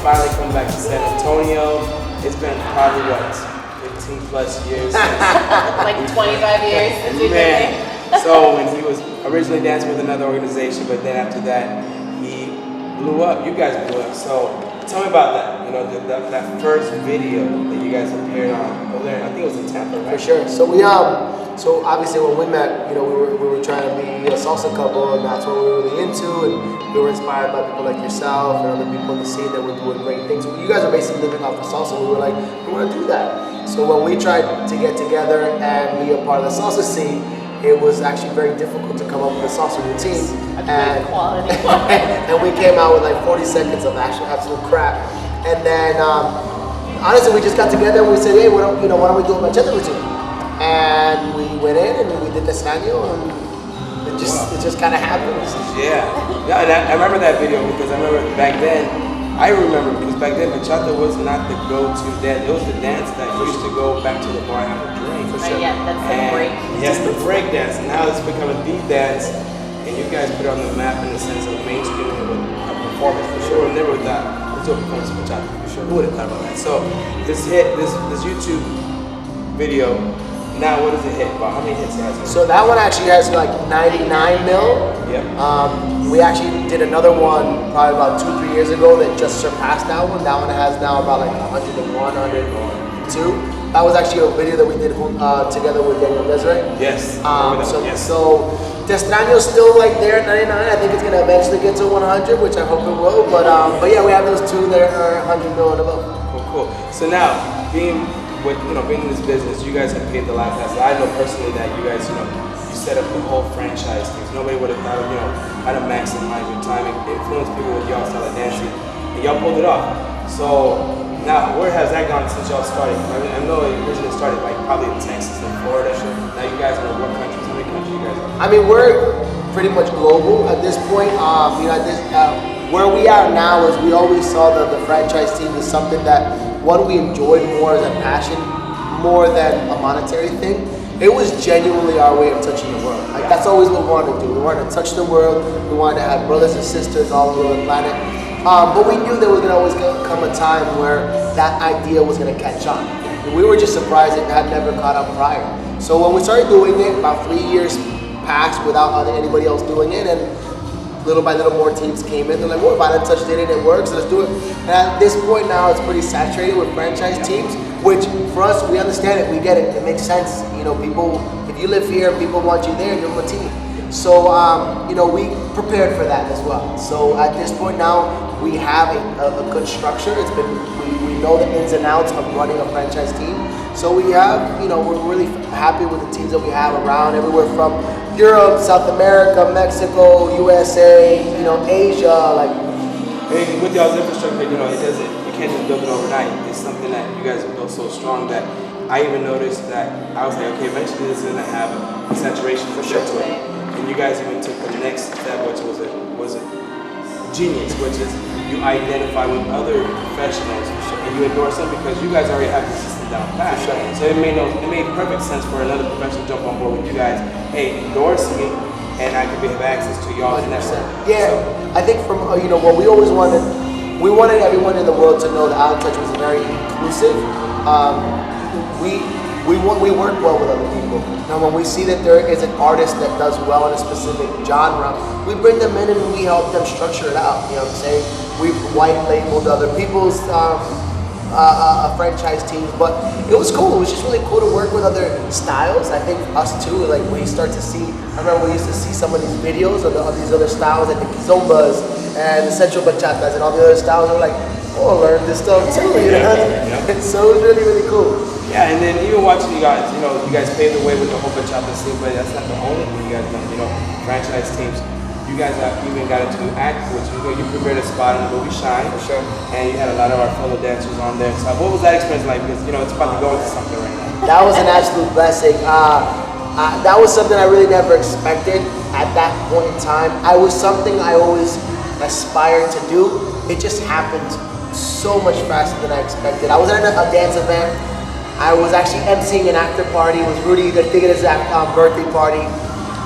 finally come back to San Antonio. It's been probably what, 15 plus years since. Like 25 years since we've been there. So when he was originally dancing with another organization, but then after that, he blew up. You guys blew up. So tell me about that. You know, that first video that you guys appeared on over there. I think it was in Tampa, right? For sure. So so obviously when we met, you know, we were trying to be a salsa couple, and that's what we were really into, and we were inspired by people like yourself and other people in the scene that were doing great things. You guys are basically living off of salsa. We were like, we want to do that. So when we tried to get together and be a part of the salsa scene, it was actually very difficult to come up with a salsa routine. And quality. And we came out with like 40 seconds of absolute crap. And then honestly, we just got together and we said, hey, why don't we do a bachata routine? And we went in and we did the Sanyo, and it just kind of happened. Yeah, and I remember that video because I remember back then. Because back then bachata was not the go-to dance. It was the dance that used to go back to the bar and have a drink. For sure. Yeah, that's the break. Yes, the break dance. And now it's become a deep dance, and you guys put it on the map in the sense of mainstreaming with a performance. For sure, never thought let's do a performance of bachata. For sure, who would have thought about that? So this YouTube video. Now, what does it hit? About how many hits it has? So that one actually has like 99 mil. Yep. We actually did another one probably about 2-3 years ago that just surpassed that one. That one has now about like 101, 102. That was actually a video that we did together with Daniel Desiree. Yes. So Te Extraño's still like there at 99. I think it's gonna eventually get to 100, which I hope it will. But yeah, we have those two that are 100 mil and above. Cool. So now, being in this business, you guys have paid the life passes. I know personally that you guys, you set up the whole franchise things. Nobody would have thought of, how to maximize your time and influence people with y'all style of dancing, and y'all pulled it off. So now, where has that gone since y'all started? I know it originally started like probably in Texas and Florida. Now you guys are in what countries? How many countries you guys are? I mean, we're pretty much global at this point. Where we are now is we always saw the franchise team as something that we enjoyed more as a passion, more than a monetary thing. It was genuinely our way of touching the world. Like that's always what we wanted to do. We wanted to touch the world. We wanted to have brothers and sisters all over the planet. But we knew there was gonna always come a time where that idea was gonna catch on. And we were just surprised it had never caught on prior. So when we started doing it, about 3 years passed without anybody else doing it, and little by little more teams came in. They're like, well, if I didn't touch it, it works, let's do it. And at this point now, it's pretty saturated with franchise teams, which for us, we understand it, we get it, it makes sense. People, if you live here, people want you there, you're a team. So, we prepared for that as well. So at this point now, we have a good structure. We know the ins and outs of running a franchise team. So we have, we're really happy with the teams that we have around everywhere from Europe, South America, Mexico, USA, Asia, like. And with y'all's infrastructure, you can't just build it overnight. It's something that you guys have built so strong that I even noticed that I was like, okay, eventually this is gonna have a saturation for sure to it. And you guys even took the next step, which was a genius, which is you identify with other professionals and you endorse them because you guys already have the system down pat. So it made perfect sense for another professional to jump on board with you guys. Hey, endorse me, and I could have access to y'all's network. Yeah, so, I think from what we always wanted, we wanted everyone in the world to know that Out of Touch was very inclusive. We work well with other people. Now, when we see that there is an artist that does well in a specific genre, we bring them in and we help them structure it out. You know what I'm saying? We've white labeled other people's franchise teams, but it was cool. It was just really cool to work with other styles. I think us too, like we start to see, I remember we used to see some of these videos of these other styles, like the kizombas and the central bachatas and all the other styles. We're like, oh, learn this stuff too, So it was really, really cool. Yeah, and then even watching you guys, you guys paved the way with the whole bachata scene, but that's not the only thing you guys done. Franchise teams. You guys have even got into act, which you prepared a spot in the movie Shine, for sure, and you had a lot of our fellow dancers on there. So what was that experience like? Because it's about to go into something right now. That was an absolute blessing. That was something I really never expected at that point in time. I was something I always aspired to do. It just happened so much faster than I expected. I was at a dance event. I was actually emceeing an after party. It was Rudy Garcia's birthday party.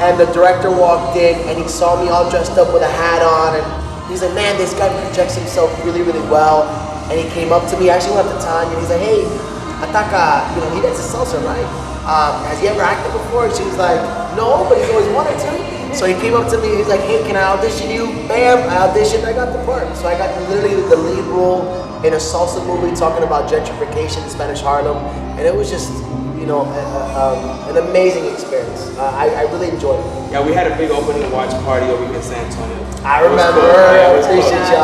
And the director walked in and he saw me all dressed up with a hat on, and he's like, man, this guy projects himself really, really well. and he came up to me. I actually went up to Tanya, and he's like, hey, Ataca, he dances salsa, right? Has he ever acted before? And she was like, no, but he's always wanted to. So he came up to me, he's like, hey, can I audition you? Bam, I auditioned, I got the part. So I got literally the lead role in a salsa movie talking about gentrification in Spanish Harlem. And it was just, an amazing experience. I really enjoyed it. Yeah, we had a big opening watch party over here in San Antonio. I remember. It was cool. Appreciate you.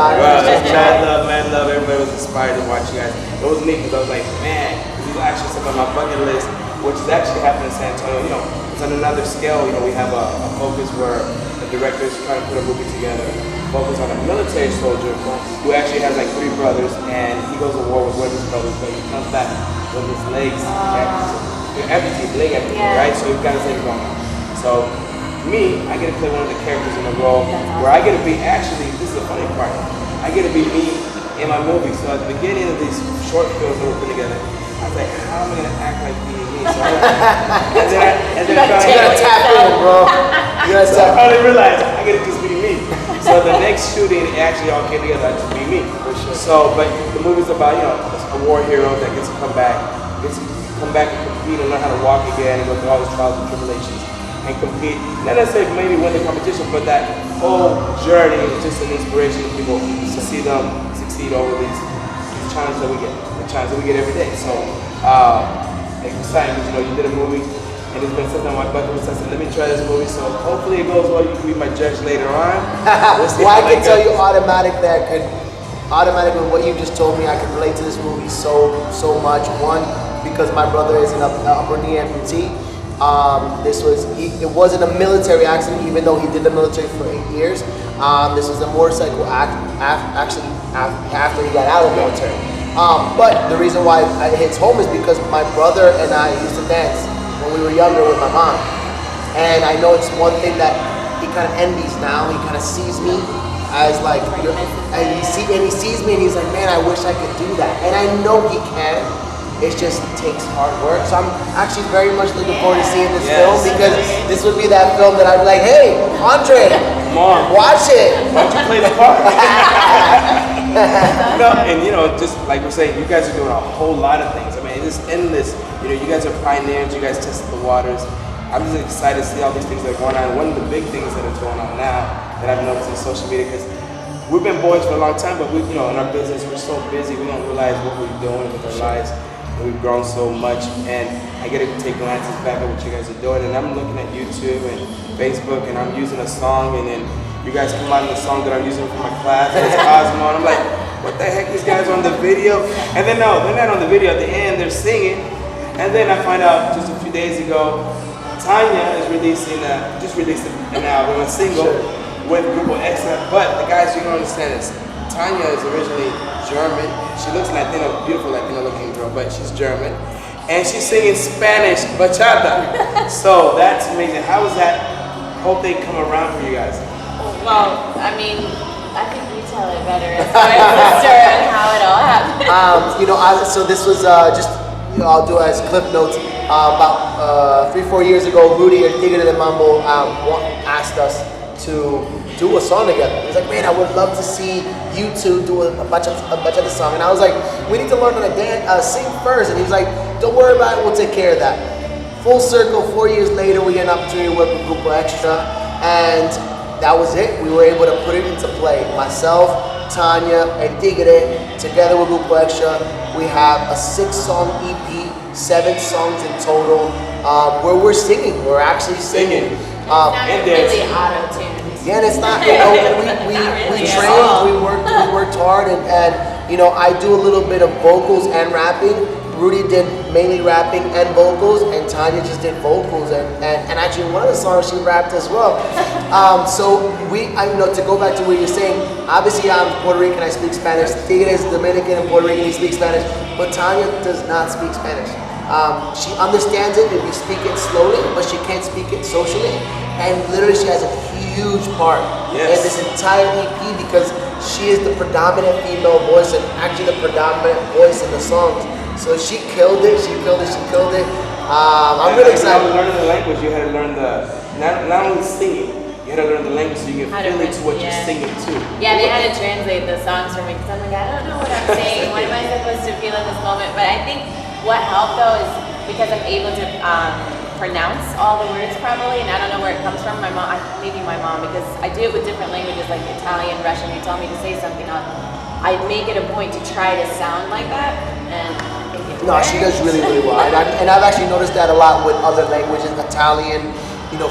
Man love. Everybody was inspired to watch you guys. It was neat because I was like, man, this is actually something on my bucket list, which is actually happening in San Antonio. It's on another scale. We have a focus where the director is trying to put a movie together, focus on a military soldier who actually has like 3 brothers, and he goes to war with one of his brothers, but he comes back with his legs amputated, leg amputated, right? So he's got his leg gone. So me, I get to play one of the characters in the role where I get to be actually, this is the funny part, I get to be me in my movie. So at the beginning of these short films that we're putting together, I was like, how am I gonna act like being me? So and then You gotta tap in, bro. So I finally realized I gotta just be me. So the next shooting, it actually all came together to be me. For sure. So, but the movie's about, a war hero that gets to come back and compete and learn how to walk again and go through all his trials and tribulations and compete. Not necessarily maybe win the competition, but that whole journey is just an inspiration to people to see them succeed over these challenges that we get, the challenges that we get every day. So, exciting because you did a movie and it's been something on my bucket list. I said, let me try this movie. So hopefully it goes well. You can be my judge later on. Well, I can tell you automatically what you just told me, I can relate to this movie so much. One, because my brother is an upper knee amputee. It wasn't a military accident, even though he did the military for 8 years. This was a motorcycle actually after he got out of the military. But the reason why it hits home is because my brother and I used to dance when we were younger with my mom. And I know it's one thing that he kind of envies now. He kind of sees me as like, and he sees me and he's like, man, I wish I could do that. And I know he can. It just takes hard work. So I'm actually very much looking forward to seeing this film, because this would be that film that I'd be like, hey, Andre, come on, watch it. Why don't you play the part? Just like we're saying, you guys are doing a whole lot of things. I mean, it's endless. You guys are pioneers. You guys tested the waters. I'm just excited to see all these things that are going on. One of the big things that are going on now that I've noticed in social media, because we've been boys for a long time, but in our business, we're so busy, we don't realize what we're doing with our lives. We've grown so much, and I get to take glances back at what you guys are doing, and I'm looking at YouTube and Facebook, and I'm using a song, and then you guys come out in the song that I'm using for my class, and it's Cosmo, and I'm like, what the heck, these guys are on the video? And then no, they're not on the video. At the end, they're singing, and then I find out just a few days ago, Tanya is just released an album, a single with Grupo X, but the guys, you don't understand this. Tanya is originally German. She looks Latino, beautiful Latino looking girl, but she's German. And she's singing Spanish bachata. So that's amazing. How was that whole thing come around for you guys? Well, I mean, I think you tell it better as my sister and how it all happened. So this was I'll do as clip notes. About 3-4 years ago, Rudy and Tigre de Mambo asked us to do a song together. He was like, man, I would love to see you two do a bachata song. And I was like, we need to learn how to sing first. And he was like, don't worry about it, we'll take care of that. Full circle, 4 years later, we get an opportunity to work with Grupo Extra, and that was it. We were able to put it into play. Myself, Tanya, and Tigre, together with Grupo Extra, we have a 6-song EP, 7 songs in total, where we're singing. We're actually singing. And really auto-tuned. Yeah, and it's not, we trained, we worked hard, and I do a little bit of vocals and rapping. Rudy did mainly rapping and vocals, and Tanya just did vocals, and actually one of the songs she rapped as well. So to go back to what you're saying, obviously I'm Puerto Rican, I speak Spanish. Tigre is Dominican and Puerto Rican, he speaks Spanish, but Tanya does not speak Spanish. She understands it if you speak it slowly, but she can't speak it socially. And literally she has a huge part in this entire EP, because she is the predominant female voice and actually the predominant voice in the songs. So she killed it. I'm really excited. Learning the language, you had to learn not only singing, you gotta learn the language so you can How to feel it to what yeah. you're singing too. Yeah, they had to translate the songs for me because I'm like, I don't know what I'm saying. What am I supposed to feel in this moment? But I think what helped though is because I'm able to pronounce all the words properly, and I don't know where it comes from. My mom, maybe my mom, because I do it with different languages like Italian, Russian. You tell me to say something, I make it a point to try to sound like that, and I think it No, works. she does really, really well. And I've actually noticed that a lot with other languages, Italian,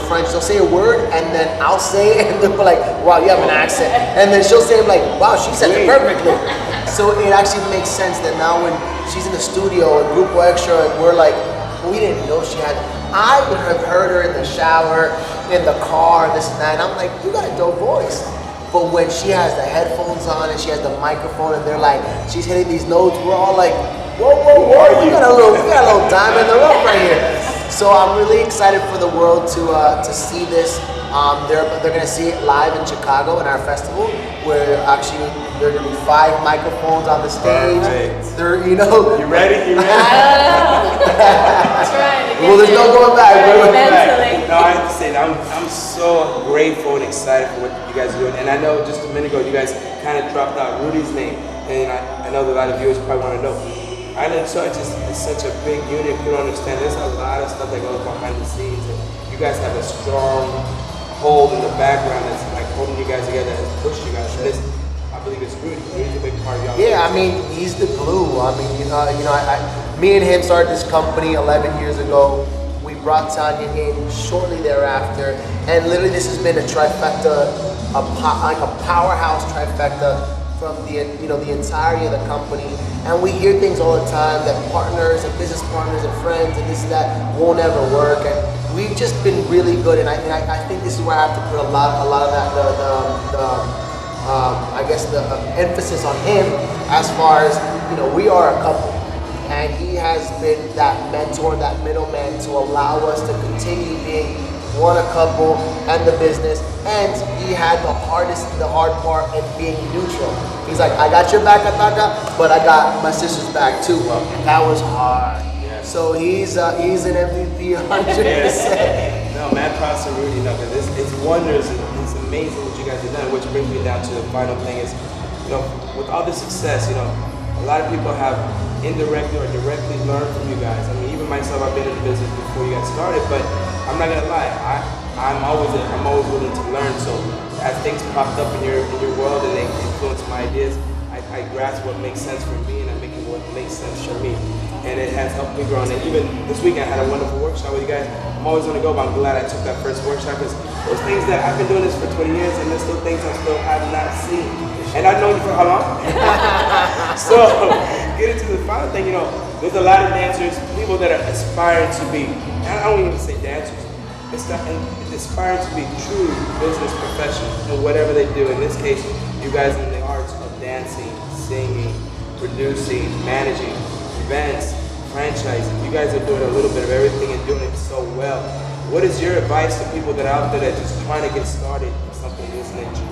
French. They'll say a word, and then I'll say it, and they'll be like, wow, you have an accent. And then she'll say, like, wow, she said it perfectly. So it actually makes sense that now when she's in the studio and Grupo Extra, and we're like, we didn't know she had. I have heard her in the shower, in the car, this and that, and I'm like, you got a dope voice. But when she has the headphones on and she has the microphone and they're like, she's hitting these notes, we're all like, whoa, we got a little diamond in the rough right here. So I'm really excited for the world to see this. They're gonna see it live in Chicago in our festival, where actually there are gonna be 5 microphones on the stage. Perfect. They're, You ready? You ready? Trying to get well, there's no going back. mentally. No, I have to say that I'm so grateful and excited for what you guys are doing. And I know just a minute ago you guys kind of dropped out Rudy's name, and I know that a lot of viewers probably want to know. Island Church is such a big unit. People don't understand. There's a lot of stuff that goes behind the scenes, and you guys have a strong hold in the background that's like holding you guys together, has pushed you guys. And this, I believe it's Rudy. Rudy's a big part of y'all. Yeah, I mean, he's the glue. I mean, me and him started this company 11 years ago. We brought Tanya in shortly thereafter, and literally this has been a trifecta, like a powerhouse trifecta from the entirety of the company. And we hear things all the time that partners and business partners and friends and this and that won't ever work. And we've just been really good. And I think this is where I have to put a lot of that the emphasis on him, as far as we are a couple. And he has been that mentor, that middleman to allow us to continue being a couple and the business. And he had the hard part in being neutral. He's like, I got your back, Ataca, but I got my sister's back too. And that was hard. Yeah. So he's an MVP 100%. No, mad props to Rudy. No, because it's wonders. It's amazing what you guys have done. Which brings me down to the final thing is, with all the success, a lot of people have indirectly or directly learned from you guys. I mean, even myself, I've been in the business before you got started, but I'm not gonna lie, I'm always willing to learn. So as things popped up in your world and they influence my ideas, I grasp what makes sense for me and I make it what makes sense for me. And it has helped me grow. And even this weekend I had a wonderful workshop with you guys. I'm always gonna go, but I'm glad I took that first workshop because those things that I've been doing this for 20 years and there's still things I still have not seen. And I've known you for how long? So, getting to the final thing, there's a lot of dancers, people that are aspiring to be, and I don't even say dancers, it's aspiring to be true business professionals in whatever they do. In this case, you guys in the arts of dancing, singing, producing, managing, events, franchising. You guys are doing a little bit of everything and doing it so well. What is your advice to people that are out there that are just trying to get started in something of this nature?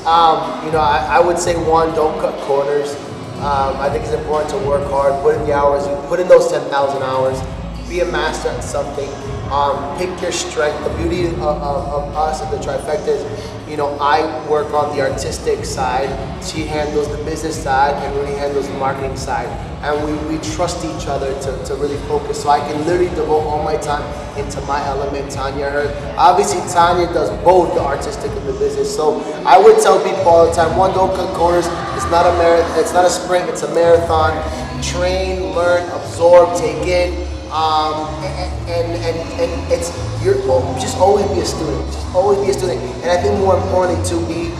I would say one, don't cut corners. I think it's important to work hard, put in the hours, put in those 10,000 hours, be a master at something, pick your strength. The beauty of us at the trifecta is, I work on the artistic side, she handles the business side, and really handles the marketing side. And we trust each other to really focus. So I can literally devote all my time into my element. Tanya, obviously Tanya does both the artistic and the business. So I would tell people all the time, one, don't cut corners. It's not a marathon, it's not a sprint, it's a marathon. Train, learn, absorb, take in. And it's just always be a student. Just always be a student. And I think more importantly to be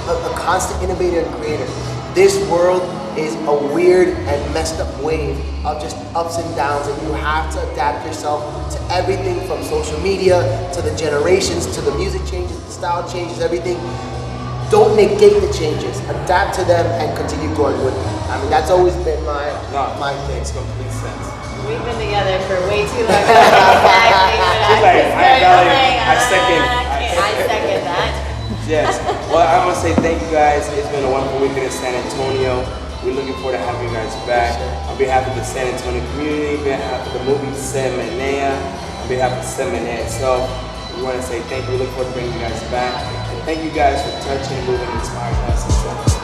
a constant innovator and creator. This world is a weird and messed up wave of just ups and downs, and you have to adapt yourself to everything from social media to the generations to the music changes, the style changes, everything. Don't negate the changes. Adapt to them and continue growing with them. I mean, that's always been my thing. Makes complete sense. We've been together for way too long. Exactly. I second that. Yes. Well, I want to say thank you guys. It's been a wonderful weekend in San Antonio. We're looking forward to having you guys back. On behalf of the San Antonio community, on behalf of the movie Semeneya, on behalf of Semeneya itself, We want to say thank you. We look forward to bringing you guys back. And thank you guys for touching, moving, and inspiring us.